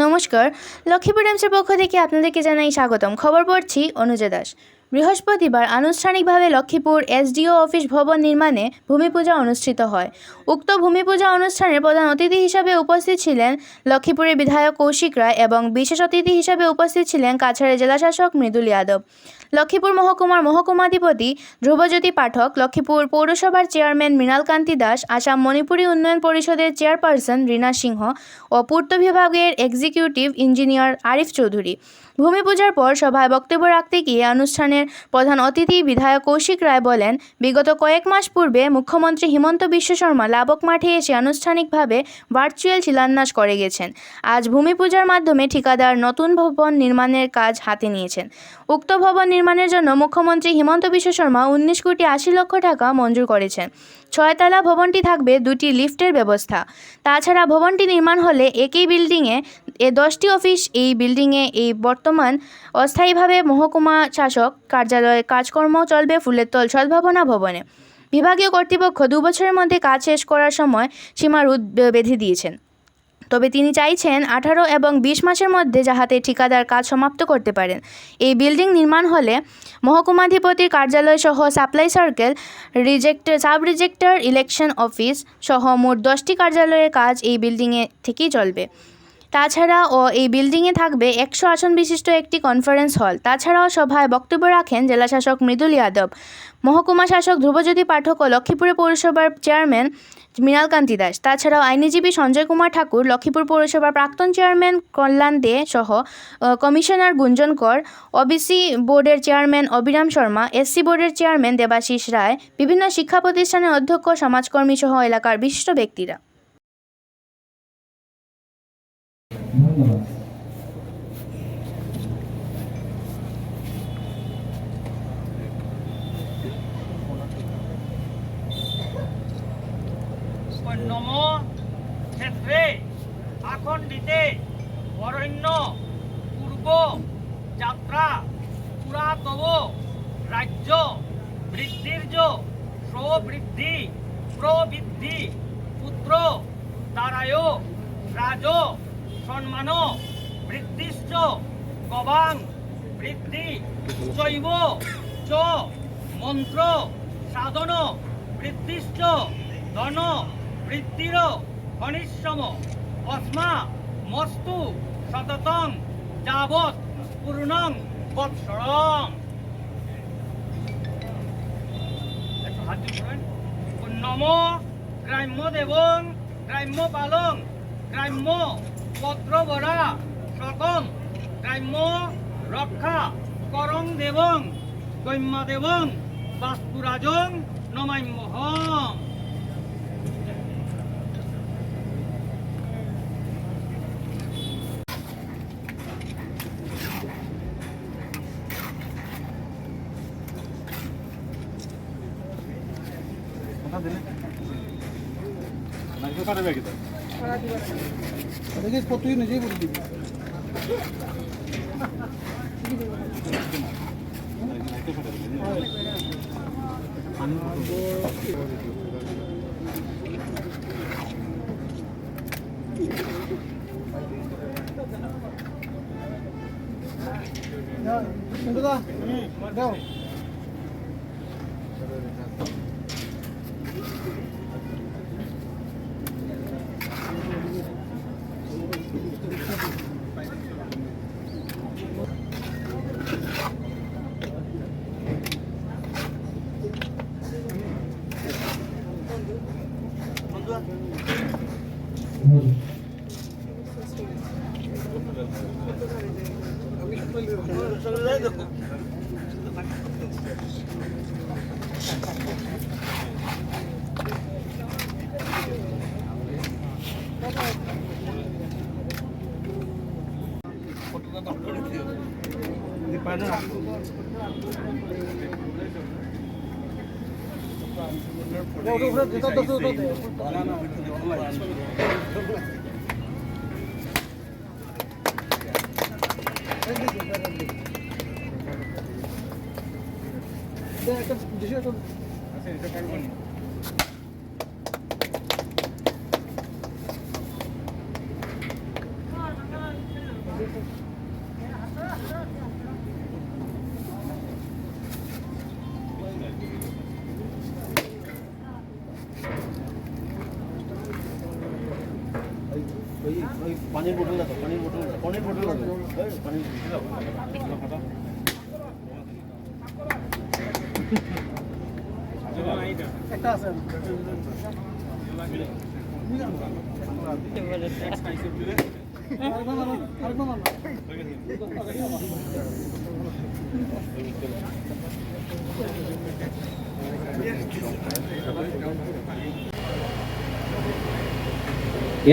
নমস্কার, লক্ষ্মীপুর টাইমসের পক্ষ থেকে আপনাদেরকে জানাই স্বাগতম। খবর পড়ছি অনুজা দাস। বৃহস্পতিবার আনুষ্ঠানিকভাবে লক্ষ্মীপুর এসডিও অফিস ভবন নির্মাণে ভূমিপূজা অনুষ্ঠিত হয়। উক্ত ভূমিপূজা অনুষ্ঠানের প্রধান অতিথি হিসাবে উপস্থিত ছিলেন লক্ষ্মীপুরের বিধায়ক কৌশিক রায় এবং বিশেষ অতিথি হিসাবে উপস্থিত ছিলেন কাছাড়ের জেলাশাসক মৃদুল যাদব, লক্ষ্মীপুর মহকুমার মহকুমাধিপতি ধ্রুবজ্যোতি পাঠক, লক্ষ্মীপুর পৌরসভার চেয়ারম্যান মৃণালকান্তি দাস, আসাম মণিপুরী উন্নয়ন পরিষদের চেয়ারপারসন রীনা সিংহ ও পূর্ত বিভাগের এক্সিকিউটিভ ইঞ্জিনিয়ার আরিফ চৌধুরী। ভূমিপূজার পর সভায় বক্তব্য রাখতে গিয়ে অনুষ্ঠানের প্রধান অতিথি বিধায়ক কৌশিক রায় বলেন, বিগত কয়েক মাস পূর্বে মুখ্যমন্ত্রী হিমন্ত বিশ্ব শর্মা লাবক মাঠে এসে আনুষ্ঠানিকভাবে ভার্চুয়াল শিলান্যাস করে গেছেন। আজ ভূমিপূজার মাধ্যমে ঠিকাদার নতুন ভবন নির্মাণের কাজ হাতে নিয়েছেন। উক্ত ভবন নির্মাণের জন্য মুখ্যমন্ত্রী হিমন্ত বিশ্ব শর্মা 19,80,00,000 টাকা মঞ্জুর করেছেন। 6তলা ভবনটি থাকবে 2টি লিফটের ব্যবস্থা। তাছাড়া ভবনটি নির্মাণ হলে একই বিল্ডিংয়ে 10টি অফিস, এই বিল্ডিংয়ে এই বর্তমান অস্থায়ীভাবে মহকুমা শাসক কার্যালয়ের কাজকর্ম চলবে ফুলেরতল সদ্ভাবনা ভবনে। বিভাগীয় কর্তৃপক্ষ 2 বছরের মধ্যে কাজ শেষ করার সময় সীমারোধ বেঁধে দিয়েছেন, তবে তিনি চাইছেন 18 এবং 20 মাসের মধ্যে যাহাতে ঠিকাদার কাজ সমাপ্ত করতে পারেন। এই বিল্ডিং নির্মাণ হলে মহকুমাধিপতির কার্যালয় সহ supply circle, sub registrar, election office সহ মোট 10টি কার্যালয়ের কাজ এই বিল্ডিংয়ে থেকেই চলবে। তাছাড়া এই বিল্ডিংয়ে থাকবে 100 আসন বিশিষ্ট একটি কনফারেন্স হল। তাছাড়াও সভায় বক্তব্য রাখেন জেলাশাসক মৃদুল যাদব, মহকুমা শাসক ধ্রুবজ্যোতি পাঠক ও লক্ষ্মীপুর পৌরসভার চেয়ারম্যান মৃণালকান্তি দাস। তাছাড়াও আইনজীবী সঞ্জয় কুমার ঠাকুর, লক্ষ্মীপুর পৌরসভার প্রাক্তন চেয়ারম্যান কল্যাণ দে সহ কমিশনার গুঞ্জন কর, ওবিসি বোর্ডের চেয়ারম্যান অবিরাম শর্মা, এসসি বোর্ডের চেয়ারম্যান দেবাশিস রায়, বিভিন্ন শিক্ষা প্রতিষ্ঠানের অধ্যক্ষ, সমাজকর্মী সহ এলাকার বিশিষ্ট ব্যক্তিরা। নম ক্ষেত্রে আখণ্ডিতে অরণ্য পূর্ব যাত্রা পুরাতব রাজ্য বৃদ্ধির্য প্রবৃদ্ধি প্রবৃদ্ধি পুত্র দ্বারায় রাজ সম্মান বৃদ্ধিশ্চ গবাং বৃদ্ধি চৈব চ মন্ত্র সাধন বৃদ্ধিশ্চ ধন বৃদ্ধির অনিশ্চম অস্মা মস্তু সততং যাবৎ পূর্ণং বৎসরং। নম গ্রাম্য দেবং গ্রাম্য পালং গ্রাম্য পত্রবরা সকম গ্রাম্য রক্ষা করং দেবং গম্য দেবং বাস্তুরাজং নমাম্যহং। তুই নিজেই বলে দিবি। দাও ওই পানির বোতল দাও, পানির বোতল দাও, পানির বোতল দাও, এই পানির বোতল দাও। একটা আছে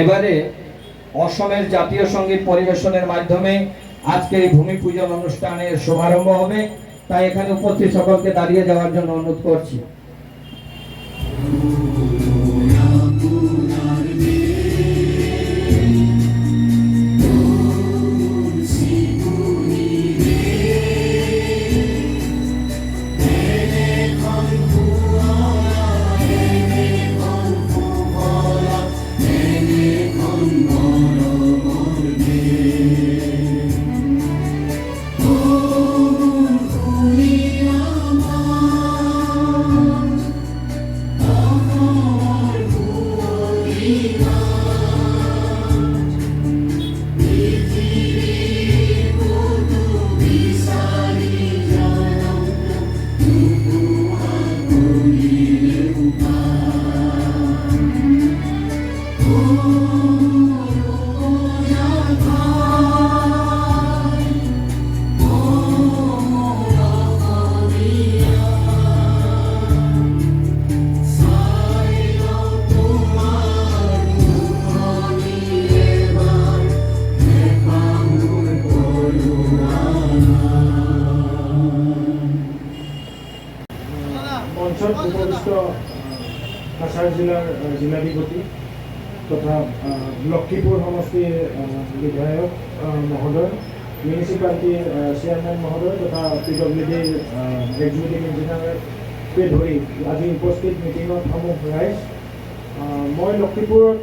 এবারে অসমের জাতীয় সঙ্গীত পরিবেশনের মাধ্যমে আজকের এই ভূমি পূজন অনুষ্ঠানের শুভারম্ভ হবে। তাই এখানে উপস্থিত সকলকে দাঁড়িয়ে যাওয়ার জন্য অনুরোধ করছি। অঞ্চল উপবিষ্ট কাছাৰ জিলাৰ জিলাধিপতি তথা লক্ষীপুৰ সমষ্টিৰ বিধায়ক মহোদয়, মিউনিচিপালিটিৰ চেয়াৰমেন মহোদয় তথা PWD এক্সিকিউটিভ ইঞ্জিনিয়াৰকে ধৰি আজি উপস্থিত মিটিঙত সমূহ ৰাইজ। মই লক্ষীপুৰত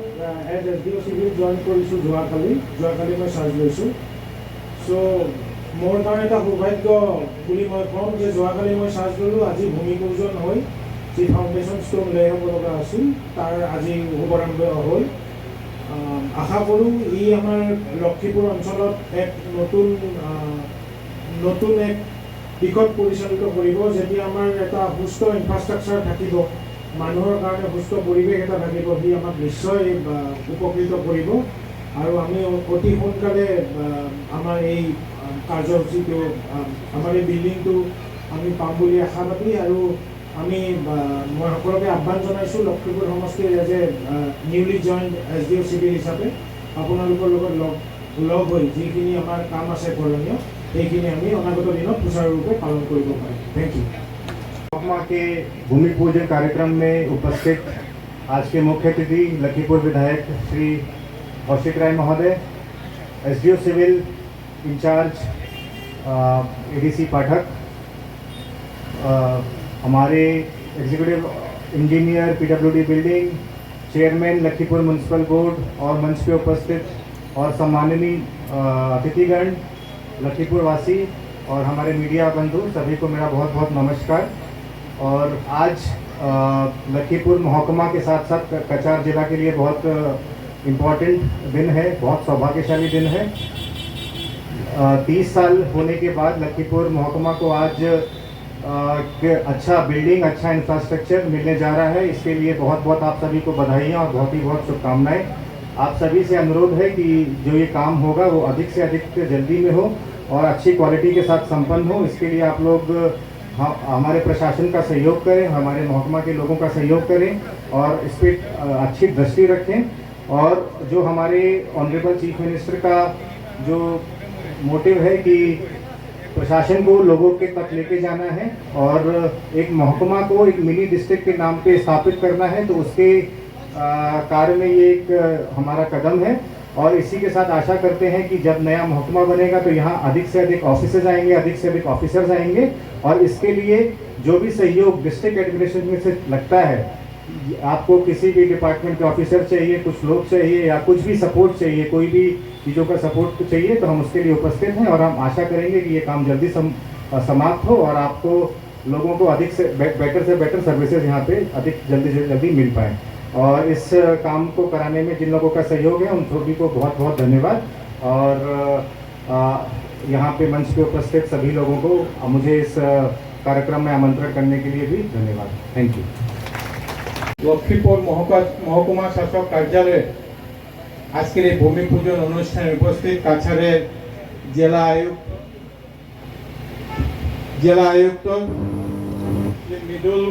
এজ SDO চিভিল জইন কৰিছোঁ যোৱাকালি মই চাৰ্জ লৈছোঁ। চ' মোৰ কাৰণে এটা সৌভাগ্য বুলি মই ক'ম যে যোৱাকালি মই চাৰ্জ ল'লোঁ, আজি ভূমি পূজন হৈ যি ফাউণ্ডেশ্যন ষ্ট'ন লৈ আহিব লগা আছিল তাৰ আজি শুভাৰম্ভ হ'ল। আশা কৰোঁ ই আমাৰ লক্ষীপুৰ অঞ্চলত এক নতুন এক দিশত পৰিচালিত কৰিব। যেতিয়া আমাৰ এটা সুস্থ ইনফ্ৰাষ্ট্ৰাকচাৰ থাকিব, মানুহৰ কাৰণে সুস্থ পৰিৱেশ এটা থাকিব, সি আমাক নিশ্চয় উপকৃত কৰিব। আৰু আমি অতি সোনকালে আমাৰ এই কাৰ্যসূচীটো, আমাৰ এই বিল্ডিংটো আমি পাম বুলি আশাবাদী। আৰু আমি মই সকলোকে আহ্বান জনাইছোঁ লক্ষীপুৰ সমষ্টিৰ as a newly joint SDO civil হিচাপে আপোনালোকৰ লগত লগ হৈ যিখিনি আমাৰ কাম আছে কৰণীয় সেইখিনি আমি অনাগত দিনত সুচাৰুৰূপে পালন কৰিব পাৰিম। Thank you. महकमा के भूमि पूजन कार्यक्रम में उपस्थित आज के मुख्य अतिथि लखीपुर विधायक श्री कौशिक राय महोदय, SDO सिविल इंचार्ज ADC पाठक, हमारे executive engineer PWD building, chairman Lakhipur municipal board और मंच पे उपस्थित और सम्माननीय अतिथिगण, लखीपुर वासी और हमारे मीडिया बंधु सभी को मेरा बहुत बहुत नमस्कार। और आज लखीपुर महकमा के साथ साथ कछार जिला के लिए बहुत इम्पोर्टेंट दिन है, बहुत सौभाग्यशाली दिन है। 30 साल होने के बाद लखीपुर महकमा को आज अच्छा बिल्डिंग, अच्छा इंफ्रास्ट्रक्चर मिलने जा रहा है। इसके लिए बहुत बहुत आप सभी को बधाइयाँ और बहुत ही बहुत शुभकामनाएं। आप सभी से अनुरोध है कि जो ये काम होगा वो अधिक से अधिक जल्दी में हो और अच्छी क्वालिटी के साथ संपन्न हो। इसके लिए आप लोग हमारे प्रशासन का सहयोग करें, हमारे महकमा के लोगों का सहयोग करें और इस पर अच्छी दृष्टि रखें। और जो हमारे ऑनरेबल चीफ मिनिस्टर का जो मोटिव है कि प्रशासन को लोगों के तक लेके जाना है और एक महकमा को एक मिनी डिस्ट्रिक्ट के नाम पे स्थापित करना है, तो उसके कार्य में ये एक हमारा कदम है। और इसी के साथ आशा करते हैं कि जब नया महकमा बनेगा तो यहाँ अधिक से अधिक ऑफिसर्स आएंगे, अधिक से अधिक ऑफिसर्स आएंगे। और इसके लिए जो भी सहयोग डिस्ट्रिक्ट एडमिनिस्ट्रेशन से लगता है, आपको किसी भी डिपार्टमेंट के ऑफिसर चाहिए, कुछ लोग चाहिए या कुछ भी सपोर्ट चाहिए, कोई भी चीज़ों का सपोर्ट चाहिए, तो हम उसके लिए उपस्थित हैं। और हम आशा करेंगे कि ये काम जल्दी समाप्त हो और आपको लोगों को अधिक से बेटर सर्विसेज यहाँ पे अधिक जल्दी से जल्दी मिल पाए। और इस काम को कराने में जिन लोगों का सहयोग है उन सभी को बहुत बहुत धन्यवाद। और यहाँ पे मंच पे उपस्थित सभी लोगों को मुझे इस कार्यक्रम में आमंत्रण करने के लिए भी धन्यवाद। Thank you. লক্ষ্মীপুর মহকুমা শাসক কার্যালয়ে আজকের এই ভূমি পূজন অনুষ্ঠানে উপস্থিত কাছাড়ের জেলা আয়ুক্ত মৃদুল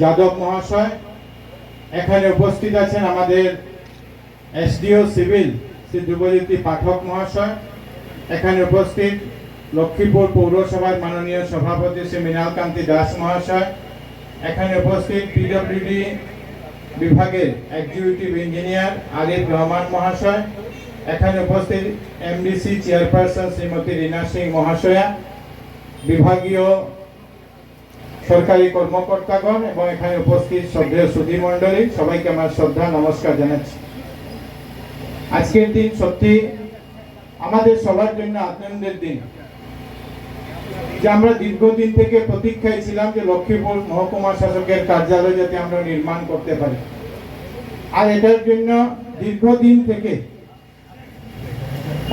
যাদব মহাশয়, এখানে উপস্থিত আছেন আমাদের এসডিও সিভিল শ্রী ধ্রুবজ্যোতি পাঠক মহাশয়, এখানে উপস্থিত লক্ষ্মীপুর পৌরসভার মাননীয় সভাপতি শ্রী মৃণালকান্তি দাস মহাশয়, এখানে উপস্থিত পিডব্লিউডি বিভাগের এক্সিকিউটিভ ইঞ্জিনিয়ার আরিফ রহমান মহাশয়, এখানে উপস্থিত এমডিসি চেয়ারপারসন শ্রীমতী রীনা সিং মহাশয়া, বিভাগীয় সরকারি কর্মকর্তাগণ এবং এখানে উপস্থিত শ্রদ্ধেয় সুধী মণ্ডলী, সবাইকে আমার শ্রদ্ধা নমস্কার জানাচ্ছি। আজকের দিন সত্যি আমাদের সবার জন্য আনন্দের দিন, যে আমরা দীর্ঘদিন থেকে প্রতীক্ষায় ছিলাম যে লক্ষ্মীপুর মহকুমা শাসকের কার্যালয় যাতে আমরা নির্মাণ করতে পারি। আর এটার জন্য দীর্ঘদিন থেকে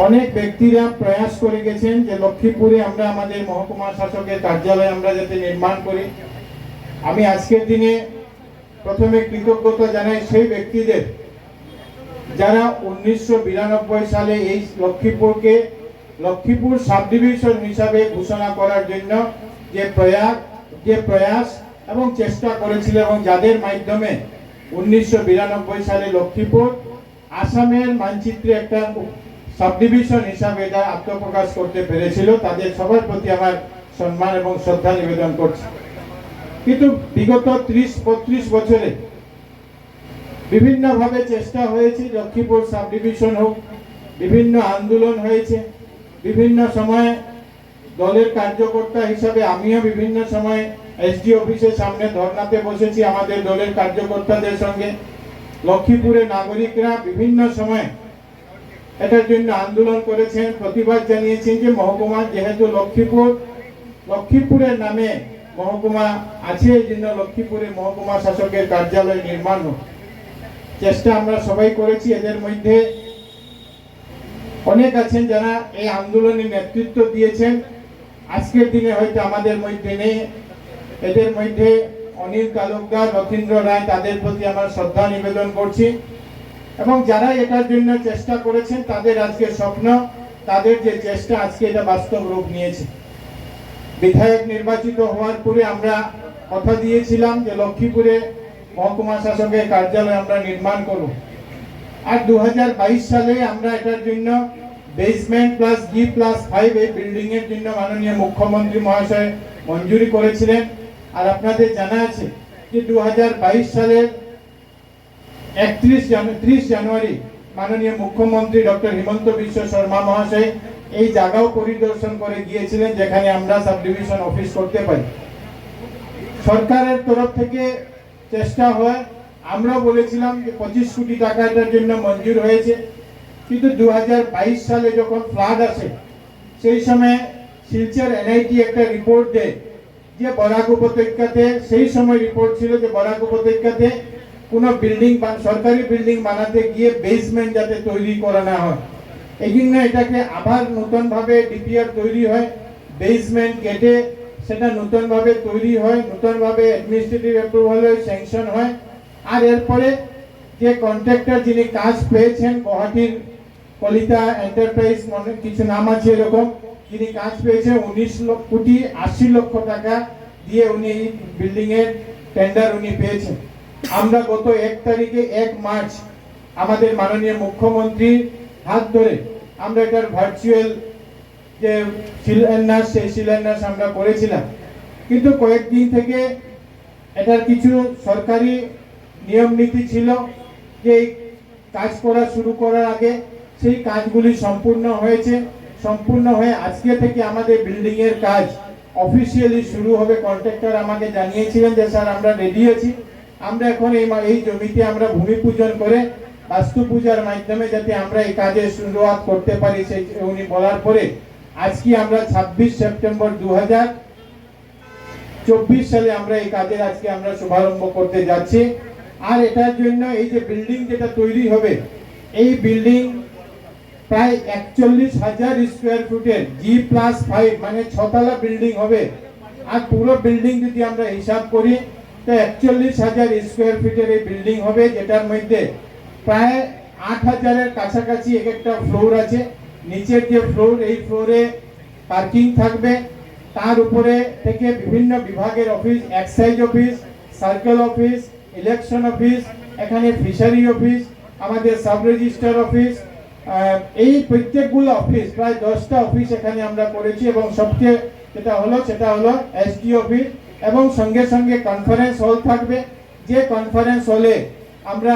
অনেক ব্যক্তিরা প্রয়াস করে গেছেন যে লক্ষ্মীপুরে আমরা আমাদের মহকুমা শাসকের কার্যালয় আমরা যাতে নির্মাণ করি। আমি আজকের দিনে প্রথমে কৃতজ্ঞতা জানাই সেই ব্যক্তিদের যারা 1992 সালে এই লক্ষ্মীপুরকে লক্ষ্মীপুর সাব ডিভিশন হিসাবে ঘোষণা করার জন্য যে প্রয়াস এবং চেষ্টা করেছিল এবং যাদের মাধ্যমে 1992 সালে লক্ষ্মীপুর আসামের মানচিত্রে একটা সাব ডিভিশন হিসাবে এটা আত্মপ্রকাশ করতে পেরেছিল, তাদের সবার প্রতি আমার সম্মান এবং শ্রদ্ধা নিবেদন করছি। কিন্তু বিগত 30-32 বছরে বিভিন্নভাবে চেষ্টা হয়েছে লক্ষ্মীপুর সাব ডিভিশন হোক, বিভিন্ন আন্দোলন হয়েছে, বিভিন্ন সময়ে দলের কার্যকর্তা হিসাবে আমিও বিভিন্ন সময় এসডি অফিসের সামনে ধর্নাতে বসেছি আমাদের দলের কার্যকর্তাদের সঙ্গে। লক্ষ্মীপুরের নাগরিকরা বিভিন্ন সময় এটার জন্য আন্দোলন করেছেন, প্রতিবাদ জানিয়েছেন যে মহকুমা যেহেতু লক্ষ্মীপুরের নামে মহকুমা আছে, এই জন্য লক্ষ্মীপুরে মহকুমা শাসকের কার্যালয় নির্মাণ হোক। চেষ্টা আমরা সবাই করেছি। এদের মধ্যে অনেক আছেন যারা এই আন্দোলনে নেতৃত্ব দিয়েছেন, আজকের দিনে হয়তো আমাদের মধ্যে নেই। এদের মধ্যে অনিল তালুকদার, রথীন্দ্র রায়, তাদের প্রতি আমার শ্রদ্ধা নিবেদন করছি। এবং যারা এটার জন্য চেষ্টা করেছেন তাদের আজকে স্বপ্ন, তাদের যে চেষ্টা আজকে এটা বাস্তব রূপ নিয়েছে। বিধায়ক নির্বাচিত হওয়ার পরে আমরা কথা দিয়েছিলাম যে লক্ষ্মীপুরে মহকুমা শাসকের কার্যালয় আমরা নির্মাণ করব। আর 2022 সালে আমরা এটার জন্য বেসমেন্ট প্লাস G+5 এই বিল্ডিং এর জন্য মাননীয় মুখ্যমন্ত্রী মহাশয় মঞ্জুরি করেছিলেন। আর আপনাদের জানা আছে যে 2022 সালের 30 জানুয়ারি মাননীয় মুখ্যমন্ত্রী ডক্টর হিমন্ত বিশ্ব শর্মা মহাশয় এই জায়গাও পরিদর্শন করে গিয়েছিলেন যেখানে আমরা সাব ডিভিশন অফিস করতে পারি। সরকারের তরফ থেকে চেষ্টা হয়, আমরা বলেছিলাম যে 25 কোটি টাকা এটার জন্য মঞ্জুর হয়েছে। কিন্তু 2022 সালে যখন ফ্লাড আসে সেই সময় শিলচর এনআইটি একটা রিপোর্ট দেয় যে বরাক উপত্যকাতে, সেই সময় রিপোর্ট ছিল যে বরাক উপত্যকাতে কোনো বিল্ডিং সরকারি বিল্ডিং বানাতে গিয়ে বেসমেন্ট যাতে তৈরি করা না হয়, এই জন্য এটাকে আবার নতুনভাবে ডিপিআর তৈরি হয়, বেসমেন্ট কেটে সেটা নতুনভাবে তৈরি হয়, নতুনভাবে অ্যাডমিনিস্ট্রেটিভ অ্যাপ্রুভাল হয়, স্যাংশন হয়। আর এরপরে যে কন্ট্রাক্টর যিনি কাজ পেয়েছেন গুয়াহাটির কলিতা এন্টারপ্রাইজ মনে কিছু নাম আছে এরকম, যিনি কাজ পেয়েছেন 19,80,00,000 টাকা দিয়ে উনি এই বিল্ডিং এর টেন্ডার উনি পেয়েছেন। আমরা গত 1 মার্চ আমাদের মাননীয় মুখ্যমন্ত্রীর হাত ধরে আমরা এটার ভার্চুয়াল যে শিলান্যাস, সেই শিলান্যাস আমরা করেছিলাম। কিন্তু কয়েকদিন থেকে এটার কিছু সরকারি নিয়ম নীতি ছিল যে কাজ করা শুরু করার আগে সেই কাজগুলি সম্পূর্ণ হয়েছে। সম্পূর্ণ হয়ে আজকে থেকে আমাদের বিল্ডিং এর কাজ অফিসিয়ালি শুরু হবে। কন্ট্রাক্টর আমাকে জানিয়েছিলেন যে স্যার আমরা রেডি আছি, আমরা এখন এই জমিতে আমরা ভূমি পূজন করে বাস্তু পূজার মাধ্যমে যাতে আমরা এই কাজের শুরুয়াত করতে পারি সেই উনি বলার পরে আজকে আমরা 26 সেপ্টেম্বর 2024 সালে আমরা এই কাজের আজকে আমরা শুভারম্ভ করতে যাচ্ছি। আর এটার জন্য এই যে বিল্ডিং যেটা তৈরি হবে, এই বিল্ডিং প্রায় 41,000 স্কোয়ার ফুটের G+5 মানে 6তলা বিল্ডিং হবে। আর পুরো বিল্ডিং যদি আমরা হিসাব করি তো 41,000 স্কোয়ার ফিটের এই বিল্ডিং হবে, যেটার মধ্যে প্রায় 8,000-এর কাছাকাছি এক একটা ফ্লোর আছে। নিচের যে ফ্লোর, এই ফ্লোরে পার্কিং থাকবে, তার উপরে থেকে বিভিন্ন বিভাগের office, excise office, circle office, election office, এখানে ফিশারি অফিস, আমাদের সাব রেজিস্ট্রার অফিস, এই প্রত্যেকগুলো অফিস, প্রায় 10টা অফিস এখানে আমরা করেছি। এবং সবচেয়ে সেটা হলো এসডি অফিস, এবং সঙ্গে সঙ্গে কনফারেন্স হল থাকবে। যে কনফারেন্স হলে আমরা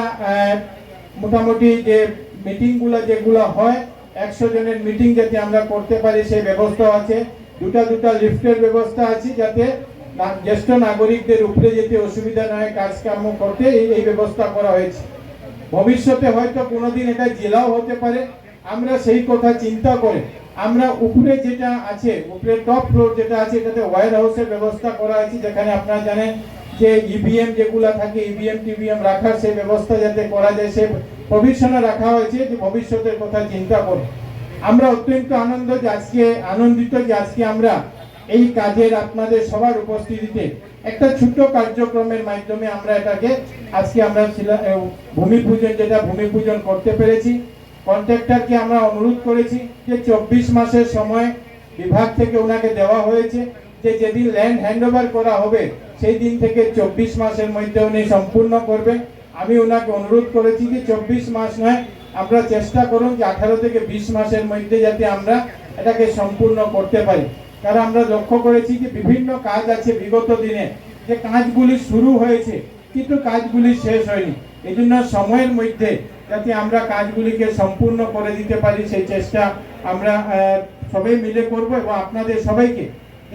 মোটামুটি যে মিটিংগুলো যেগুলো হয়, 100 জনের মিটিং যাতে আমরা করতে পারি সেই ব্যবস্থা আছে। দুটা লিফটের ব্যবস্থা আছে, যাতে জ্যেষ্ঠ নাগরিকদের উপরে যেতে অসুবিধা না হয় কাজকর্ম করতে, এই ব্যবস্থা করা হয়েছে। ভবিষ্যতে হয়তো কোনোদিন এটা জেলাও হতে পারে, আমরা সেই কথা চিন্তা করে আমরা উপরে যেটা আছে, উপরে টপ ফ্লোর যেটা আছে, এটাতে ওয়্যার হাউসের ব্যবস্থা করা হয়েছে, যেখানে আপনারা জানেন যে ইভিএম যেগুলো থাকে, ইভিএম টিভিএম রাখার সেই ব্যবস্থা যাতে করা যায়, সে প্রভিশনে রাখা হয়েছে, যে ভবিষ্যতের কথা চিন্তা করে। আমরা অত্যন্ত আনন্দিত যে আজকে আমরা এই কাজের আপনাদের সবার উপস্থিতিতে একটা ছোট্ট কার্যক্রমের মাধ্যমে আমরা এটাকে আজকে আমরা ভূমি পূজন করতে পেরেছি। কন্ট্রাক্টরকে আমরা অনুরোধ করেছি যে 24 মাসের সময় বিভাগ থেকে ওনাকে দেওয়া হয়েছে, যে যেদিন ল্যান্ড হ্যান্ডওভার করা হবে সেই দিন থেকে 24 মাসের মধ্যে উনি সম্পূর্ণ করবেন। আমি ওনাকে অনুরোধ করেছি যে 24 মাস নয়, আমরা চেষ্টা করুন যে 18 থেকে 20 মাসের মধ্যে যাতে আমরা এটাকে সম্পূর্ণ করতে পারি। কারণ আমরা লক্ষ্য করেছি যে বিভিন্ন কাজ আছে বিগত দিনে, যে কাজগুলি শুরু হয়েছে কিন্তু কাজগুলি শেষ হয়নি। এই জন্য সময়ের মধ্যে যাতে আমরা কাজগুলিকে সম্পূর্ণ করে দিতে পারি সেই চেষ্টা আমরা সবাই মিলে করব। এবং আপনাদের সবাইকে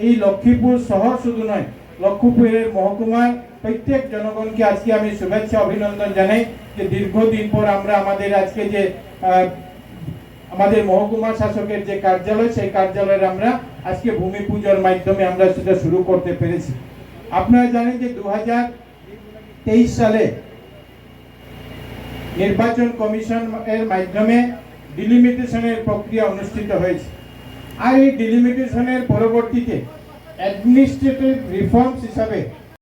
এই লক্ষ্মীপুর শহর শুধু নয়, লক্ষ্মীপুরের মহকুমার প্রত্যেক জনগণকে আজকে আমি শুভেচ্ছা অভিনন্দন জানাই যে দীর্ঘদিন পর আমরা আমাদের আজকে যে আমাদের মহকুমা শাসকের যে কার্যালয়, সেই কার্যালয়ের আমরা আজকে ভূমি পূজার মাধ্যমে আমরা সেটা শুরু করতে পেরেছি। আপনারা জানেন যে 2023 সালে নির্বাচন কমিশন এর মাধ্যমে ডিলিমিটেশনের প্রক্রিয়া অনুষ্ঠিত হয়েছে। আর এই ডিলিমিটেশনের পরবর্তীতে অ্যাডমিনিস্ট্রেটিভ রিফর্মস হিসাবে